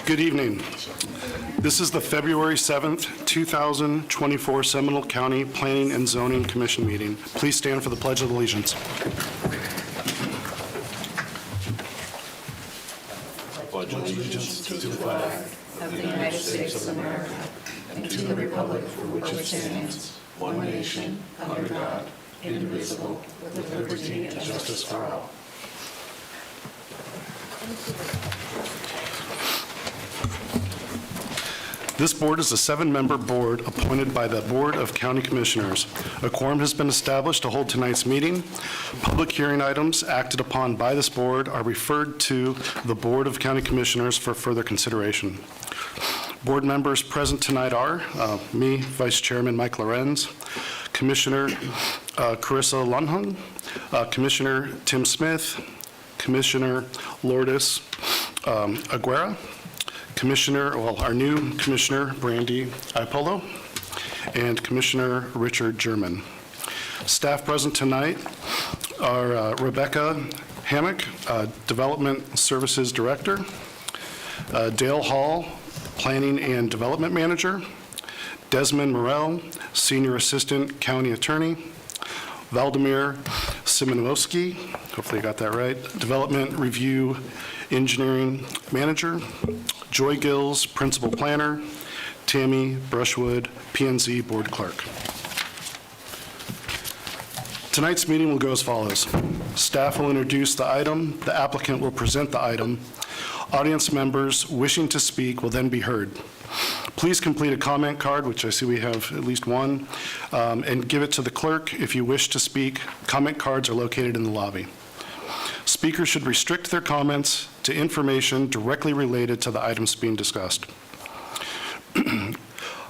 Good evening. This is the February 7th, 2024 Seminole County Planning and Zoning Commission meeting. Please stand for the Pledge of Allegiance. I pledge allegiance to the flag of the United States of America and to the republic for which it stands, one nation, under God, indivisible, with liberty and justice for all. This board is a 7-member board appointed by the Board of County Commissioners. A quorum has been established to hold tonight's meeting. Public hearing items acted upon by this board are referred to the Board of County Commissioners for further consideration. Board members present tonight are me, Vice Chairman Mike Lorenz, Commissioner Carissa Lunhung, Commissioner Tim Smith, Commissioner Lourdes Aguera, our new Commissioner, Brandy Iapolo, and Commissioner Richard German. Staff present tonight are Rebecca Hammock, Development Services Director, Dale Hall, Planning and Development Manager, Desmond Morell, Senior Assistant County Attorney, Valdemir Simonowski, hopefully I got that right, Development Review Engineering Manager, Joy Gills, Principal Planner, Tammy Brushwood, P&Z Board Clerk. Tonight's meeting will go as follows. Staff will introduce the item, the applicant will present the item, audience members wishing to speak will then be heard. Please complete a comment card, which I see we have at least one, and give it to the clerk if you wish to speak. Comment cards are located in the lobby. Speakers should restrict their comments to information directly related to the items being discussed.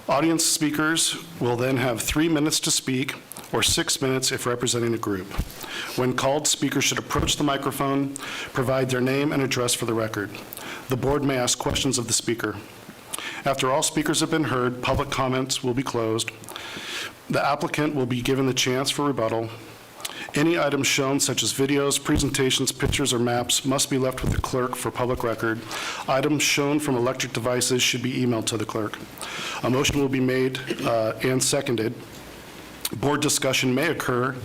Audience speakers will then have 3 minutes to speak, or 6 minutes if representing a group. When called, speakers should approach the microphone, provide their name and address for the record. The board may ask questions of the speaker. After all speakers have been heard, public comments will be closed. The applicant will be given the chance for rebuttal. Any items shown, such as videos, presentations, pictures, or maps, must be left with the clerk for public record. Items shown from electric devices should be emailed to the clerk. A motion will be made and seconded. Board discussion may occur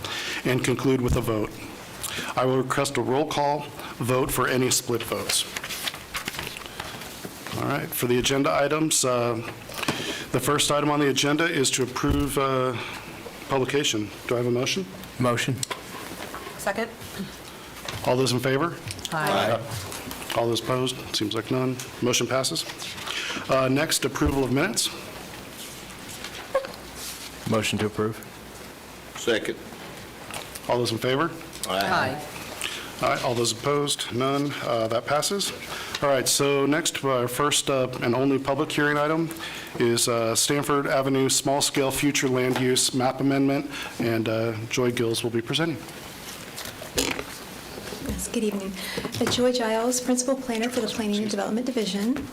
and conclude with a vote. I will request a roll call vote for any split votes. All right, for the agenda items, the first item on the agenda is to approve publication. Do I have a motion? Motion. Second. All those in favor? Aye. All those opposed? Seems like none. Motion passes. Next, approval of minutes. Motion to approve. Second. All those in favor? Aye. All right, all those opposed? None. That passes. All right, so next, our first and only public hearing item is Stanford Avenue Small-Scale Future Land Use Map Amendment, and Joy Gills will be presenting. Yes, good evening. Joy Giles, Principal Planner for the Planning and Development Division.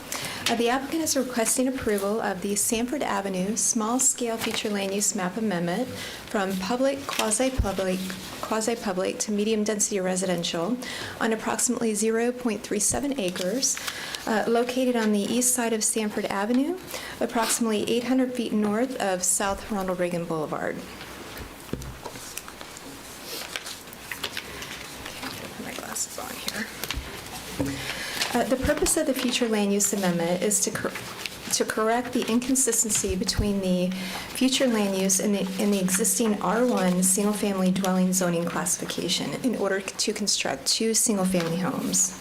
The applicant is requesting approval of the Stanford Avenue Small-Scale Future Land Use Map Amendment from public, quasi-public to medium-density residential on approximately 0.37 acres, located on the east side of Stanford Avenue, approximately 800 feet north of South Ronald Reagan Boulevard. Put my glasses on here. The purpose of the future land use amendment is to correct the inconsistency between the future land use and the existing R1 single-family dwelling zoning classification in order to construct 2 single-family homes.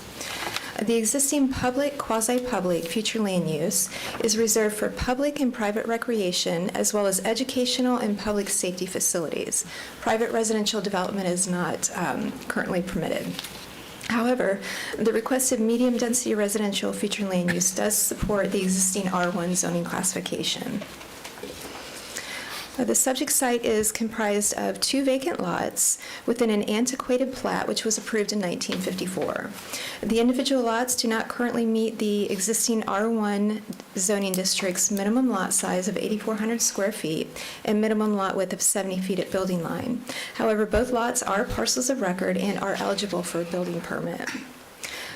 The existing public, quasi-public future land use is reserved for public and private recreation, as well as educational and public safety facilities. Private residential development is not currently permitted. However, the requested medium-density residential future land use does support the existing R1 zoning classification. The subject site is comprised of 2 vacant lots within an antiquated plat which was approved in 1954. The individual lots do not currently meet the existing R1 zoning district's minimum lot size of 8,400 square feet and minimum lot width of 70 feet at building line. However, both lots are parcels of record and are eligible for a building permit.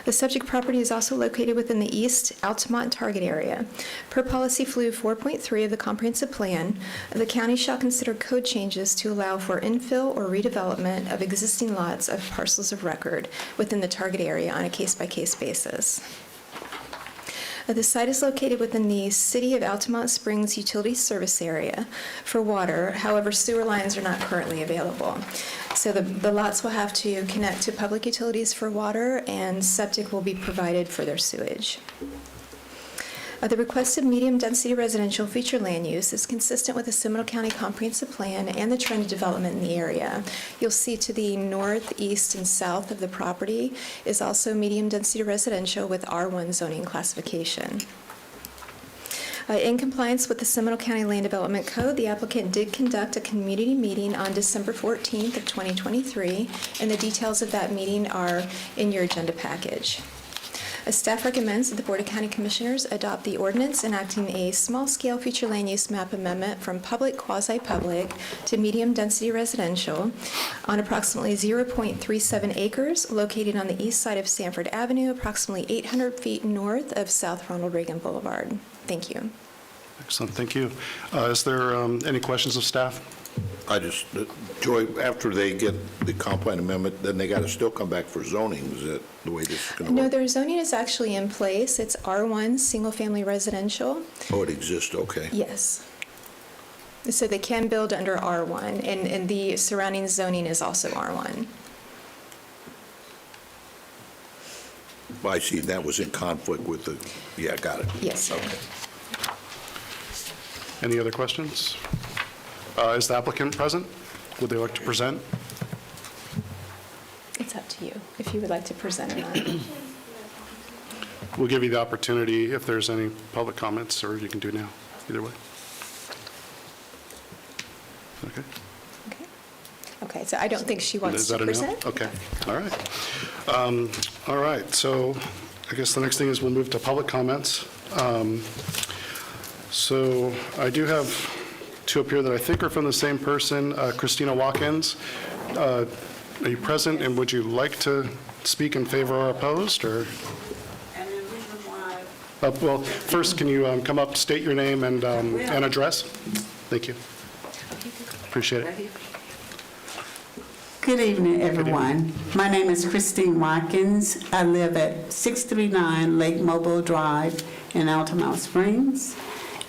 The subject property is also located within the East Altamont target area. Per policy FLU 4.3 of the comprehensive plan, the county shall consider code changes to allow for infill or redevelopment of existing lots of parcels of record within the target area on a case-by-case basis. The site is located within the City of Altamont Springs utility service area for water. However, sewer lines are not currently available. So the lots will have to connect to public utilities for water, and septic will be provided for their sewage. The requested medium-density residential feature land use is consistent with the Seminole County Comprehensive Plan and the trend of development in the area. You'll see to the north, east, and south of the property is also medium-density residential with R1 zoning classification. In compliance with the Seminole County Land Development Code, the applicant did conduct a community meeting on December 14th of 2023, and the details of that meeting are in your agenda package. Staff recommends that the Board of County Commissioners adopt the ordinance enacting a small-scale future land use map amendment from public quasi-public to medium-density residential on approximately 0.37 acres located on the east side of Sanford Avenue, approximately 800 feet north of South Ronald Reagan Boulevard. Thank you. Excellent, thank you. Is there any questions of staff? Joy, after they get the comp plan amendment, then they got to still come back for zoning. Is that the way this is going to No, work? their zoning is actually in place. It's R1, single-family residential. Oh, it exists, okay. Yes. So they can build under R1, and the surrounding zoning is also R1. I see, that was in conflict with the, yeah, got it. Yes, sir. Okay. Any other questions? Is the applicant present? Would they like to present? It's up to you, if you would like to present or not. We'll give you the opportunity if there's any public comments, or you can do now, either way. Okay. Okay. Okay, so I don't think she wants Is to that a no? present. Okay, all right. All right, so I guess the next thing is we'll move to public comments. So I do have two up here that I think are from the same person. Christina Watkins, are you present, and would you like to speak in favor or opposed, or? And the reason why, Well, first, can you come up, state your name and address? Thank you. Appreciate it. good evening, everyone. My name is Christine Watkins. I live at 639 Lake Mobile Drive in Altamont Springs.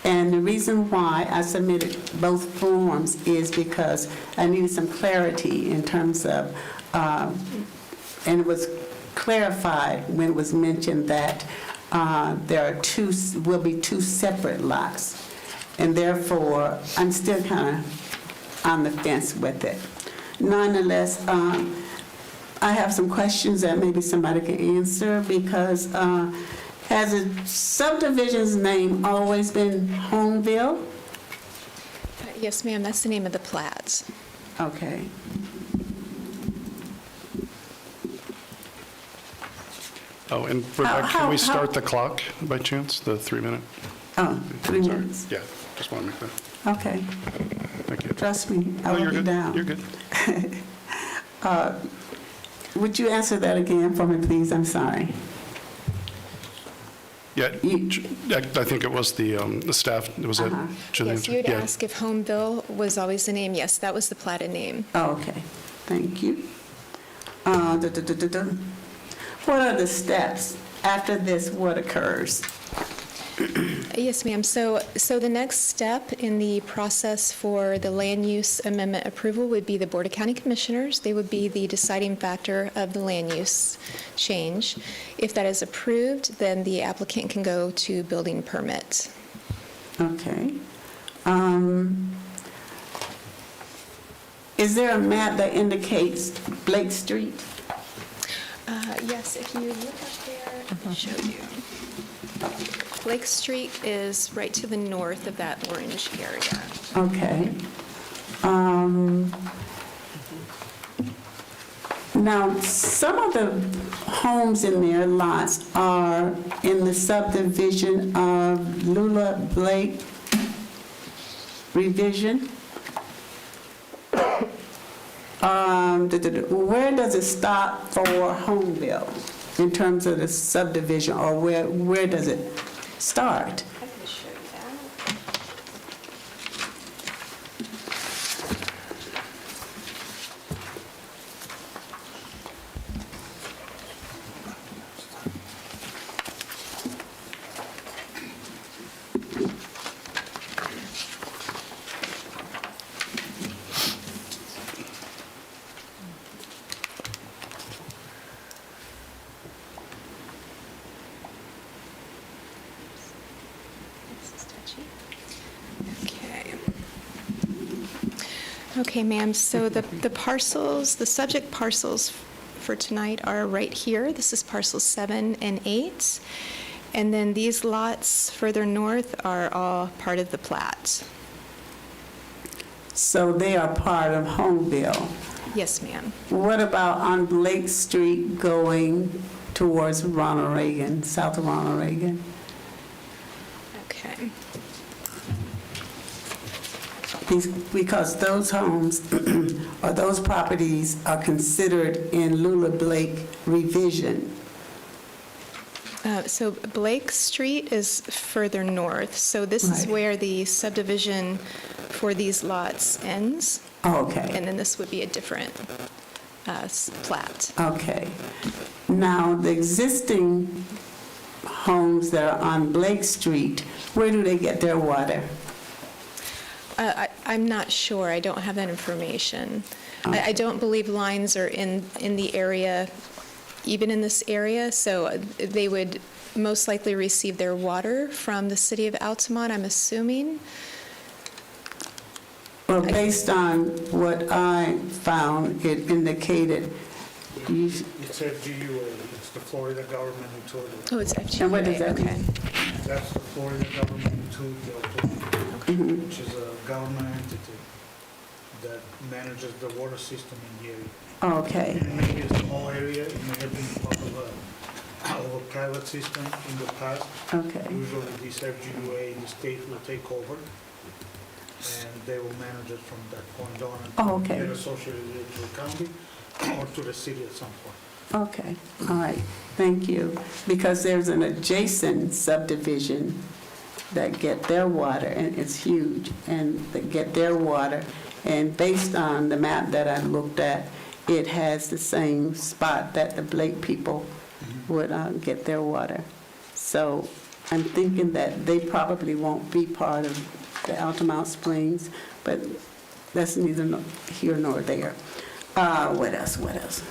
And the reason why I submitted both forms is because I needed some clarity in terms of, and it was clarified when it was mentioned that will be two separate lots. And therefore, I'm still kind of on the fence with it. Nonetheless, I have some questions that maybe somebody can answer, because has the subdivision's name always been Homeville? Yes, ma'am, that's the name of the plats. Okay. Oh, and Rebecca, can we how- start the clock by chance, the 3-minute? Oh, 3 Sorry. minutes. Yeah, just want to make that, Okay. thank you. Trust me, I Oh, will you're be good. down. You're good. Would you answer that again for me, please? I'm sorry. Yeah, I think it was the staff, was it? Jillian? Yes, you had Yeah. asked if Homeville was always the name. Yes, that was the platted name. Oh, okay. Thank you. What are the steps after this? What occurs? Yes, ma'am. So the next step in the process for the land use amendment approval would be the Board of County Commissioners. They would be the deciding factor of the land use change. If that is approved, then the applicant can go to building permit. Okay. Is there a map that indicates Blake Street? Yes, if you look up there, I can show you. Lake Street is right to the north of that orange area. Okay. Now, some of the homes in their lots are in the subdivision of Lula Blake revision. Where does it stop for Homeville? in terms of the subdivision, or where does it start? I can show you that. This is touchy. Okay. Okay, ma'am, so the parcels, the subject parcels for tonight are right here. This is parcels 7 and 8. And then these lots further north are all part of the plat. So they are part of Homeville. Yes, ma'am. What about on Blake Street going towards Ronald Reagan, south of Ronald Reagan? Okay. Because those homes or those properties are considered in Lula Blake revision. So Blake Street is further north, so this is Right. where the subdivision for these lots ends, Oh, okay, and then this would be a different plat. okay. Now, the existing homes that are on Blake Street, where do they get their water? I'm not sure, I don't have that information. I don't believe lines are in the area, even in this area, so they would most likely receive their water from the city of Altamont, I'm assuming. Well, based on what I found, it indicated, It's FGUA, it's the Florida Government Utility. Oh, it's FGA. And what does that okay. mean? That's the Florida Government Utility Authority, which is a government entity that manages the water system in the area. Okay, It may be a small area, it may have been part of a private system in the past. okay, Usually this FGUA, the state will take over, and they will manage it from that point on. Oh, and okay. Get associated to the county or to the city at some point. okay, all right, thank you. Because there's an adjacent subdivision that get their water, and it's huge, and that get their water, and based on the map that I looked at, it has the same spot that the Blake people would get their water. So I'm thinking that they probably won't be part of the Altamont Springs, but that's neither here nor there. What else?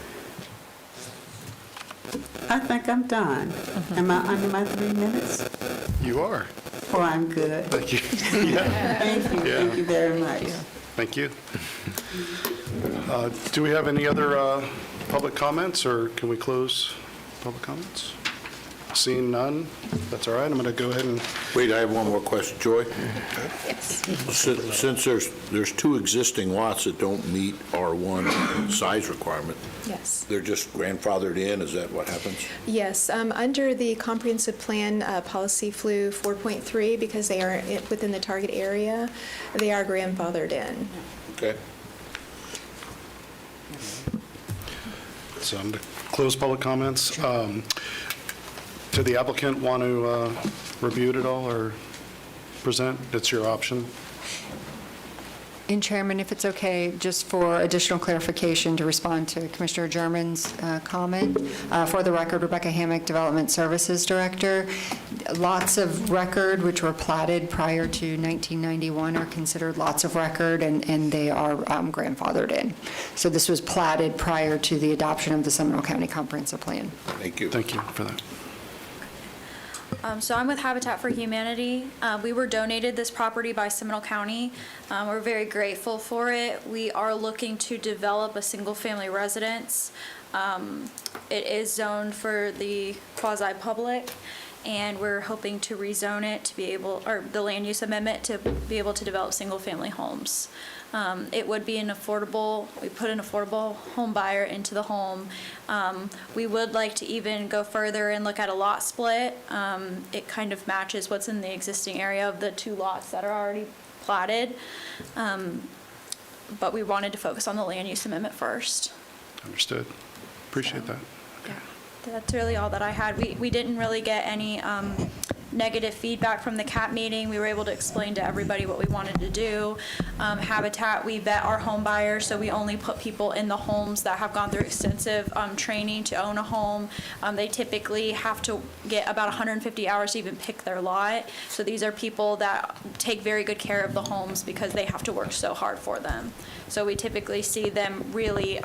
I think I'm done. Am I under my 3 minutes? You are. Or I'm good? Thank you. Thank you very much. Thank you. Do we have any other public comments, or can we close public comments? Seeing none, that's all right. I'm going to go ahead and, Wait, I have one more question. Joy? Yes. Since there's two existing lots that don't meet R1 size requirement, Yes. they're just grandfathered in, is that what happens? Yes, under the comprehensive plan policy flu 4.3, because they are within the target area, they are grandfathered in. Okay. so I'm going to close public comments. To the applicant, want to review it at all or present? It's your option. And Chairman, if it's okay, just for additional clarification to respond to Commissioner German's comment. For the record, Rebecca Hammock, Development Services Director. Lots of record which were platted prior to 1991 are considered lots of record, and they are grandfathered in. So this was platted prior to the adoption of the Seminole County Comprehensive Plan. Thank you. Thank you for that. So I'm with Habitat for Humanity. We were donated this property by Seminole County. We're very grateful for it. We are looking to develop a single-family residence. It is zoned for the quasi-public, and we're hoping to rezone it to be able, or the land use amendment to be able to develop single-family homes. It would be an affordable, we put an affordable home buyer into the home. We would like to even go further and look at a lot split. It kind of matches what's in the existing area of the two lots that are already platted. But we wanted to focus on the land use amendment first. Understood. Appreciate that. Yeah. That's really all that I had. We didn't really get any negative feedback from the CAP meeting. We were able to explain to everybody what we wanted to do. Habitat, we vet our home buyers, so we only put people in the homes that have gone through extensive training to own a home. They typically have to get about 150 hours to even pick their lot. So these are people that take very good care of the homes because they have to work so hard for them. So we typically see them really,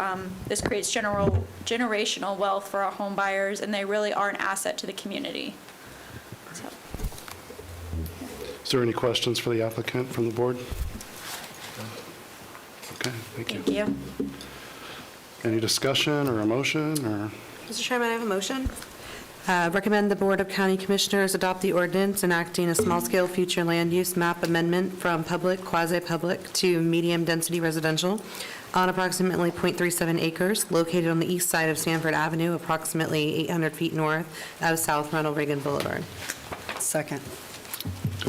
this creates generational wealth for our home buyers, and they really are an asset to the community. So. Is there any questions for the applicant from the board? Okay, thank you. Thank you. Any discussion or a motion, or? Mr. Chairman, I have a motion. Recommend the Board of County Commissioners adopt the ordinance enacting a small-scale future land use map amendment from public, quasi-public to medium-density residential on approximately .37 acres located on the east side of Sanford Avenue, approximately 800 feet north of South Ronald Reagan Boulevard. Second.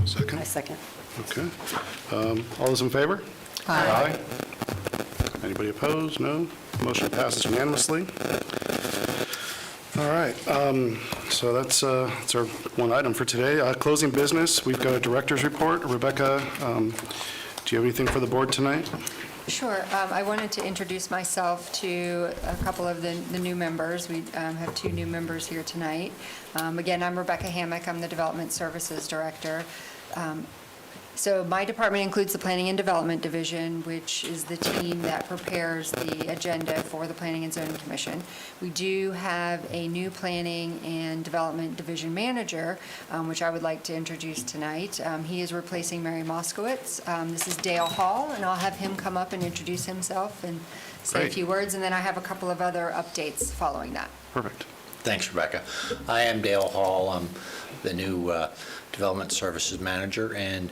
Second? I second. Okay. All those in favor? Aye. Anybody opposed? No? Motion passes unanimously. All right, so that's our one item for today. Closing business, we've got a director's report. Rebecca, do you have anything for the board tonight? Sure. I wanted to introduce myself to a couple of the new members. We have 2 new members here tonight. Again, I'm Rebecca Hammock. I'm the Development Services Director. So my department includes the Planning and Development Division, which is the team that prepares the agenda for the Planning and Zoning Commission. We do have a new Planning and Development Division Manager, which I would like to introduce tonight. He is replacing Mary Moskowitz. This is Dale Hall, and I'll have him come up and introduce himself and say a Great. few words, and then I have a couple of other updates following that. Perfect. Thanks, Rebecca. I am Dale Hall. I'm the new Development Services Manager and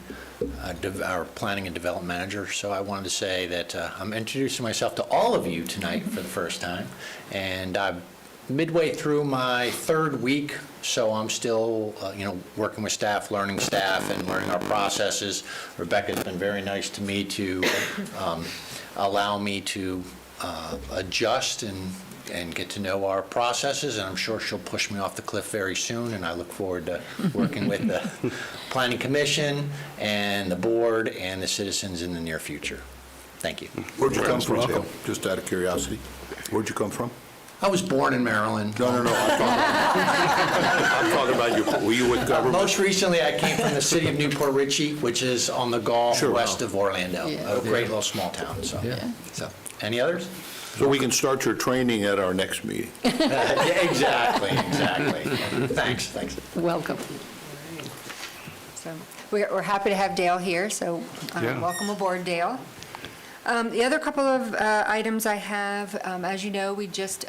our Planning and Development Manager. So I wanted to say that I'm introducing myself to all of you tonight for the first time. And I'm midway through my 3rd week, so I'm still, working with staff, learning and learning our processes. Rebecca's been very nice to me to allow me to adjust and get to know our processes, and I'm sure she'll push me off the cliff very soon, and I look forward to working with the Planning Commission and the board and the citizens in the near future. Thank you. Where'd you come from? Welcome. Just out of curiosity. Where'd you come from? I was born in Maryland. No. I'm talking about you. Were you with government? Most recently, I came from the city of Newport Richey, which is on the Gulf Sure. west of Orlando, a great little small town. So, any others? So we can start your training at our next meeting. Yeah, exactly. Thanks. Welcome. So we're happy to have Dale here, so Yeah. welcome aboard, Dale. The other couple of items I have, as you know, we just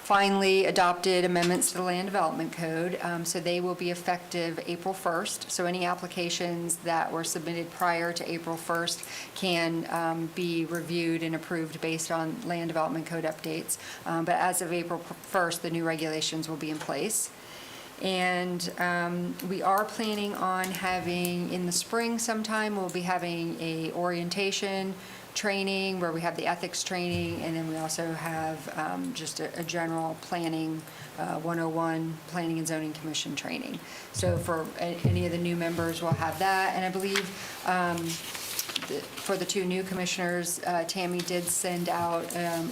finally adopted amendments to the Land Development Code, so they will be effective April 1st. So any applications that were submitted prior to April 1st can be reviewed and approved based on Land Development Code updates. But as of April 1st, the new regulations will be in place. And we are planning on having, in the spring sometime, we'll be having a orientation training where we have the ethics training, and then we also have just a general planning 101 Planning and Zoning Commission training. So for any of the new members, we'll have that. And I believe for the 2 new commissioners, Tammy did send out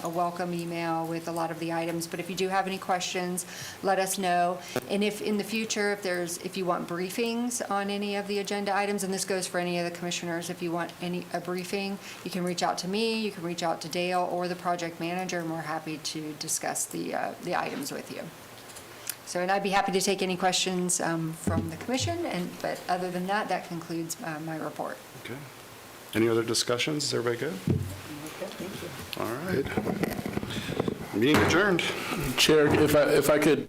a welcome email with a lot of the items. But if you do have any questions, let us know. And if in the future, if you want briefings on any of the agenda items, and this goes for any of the commissioners, if you want a briefing, you can reach out to me, you can reach out to Dale or the project manager, and we're happy to discuss the items with you. So, and I'd be happy to take any questions from the commission. But other than that, that concludes my report. Okay. Any other discussions? Is everybody good? All right. Meeting adjourned. Chair, if I could,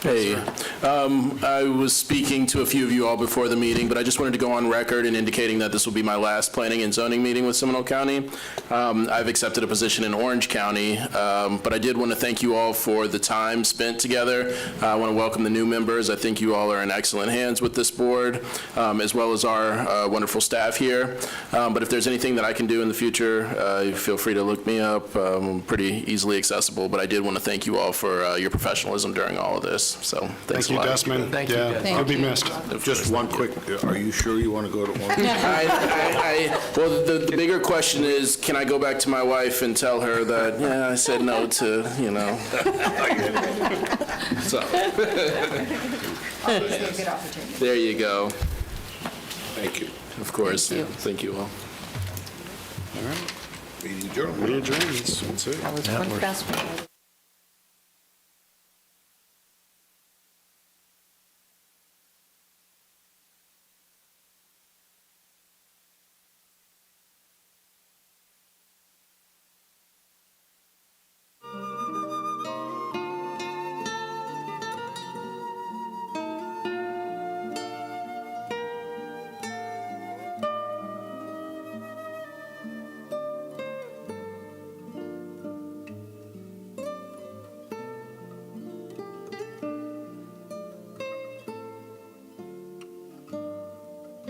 Hey, I was speaking to a few of you all before the meeting, but I just wanted to go on record in indicating that this will be my last planning and zoning meeting with Seminole County. I've accepted a position in Orange County, but I did want to thank you all for the time spent together. I want to welcome the new members. I think you all are in excellent hands with this board, as well as our wonderful staff here. But if there's anything that I can do in the future, feel free to look me up. I'm pretty easily accessible, but I did want to thank you all for your professionalism during all of this. So thanks Thank you, a lot. Desmond. Thank you. Yeah, I'll be missed. Just one quick, are you sure you want to go to Orange? Well, the bigger question is, can I go back to my wife and tell her that, yeah, I said no to, So, Good opportunity. there you go. Thank you. Of course. Thank you all. Meeting adjourned. Meeting adjourned. That's it. That was one fast one.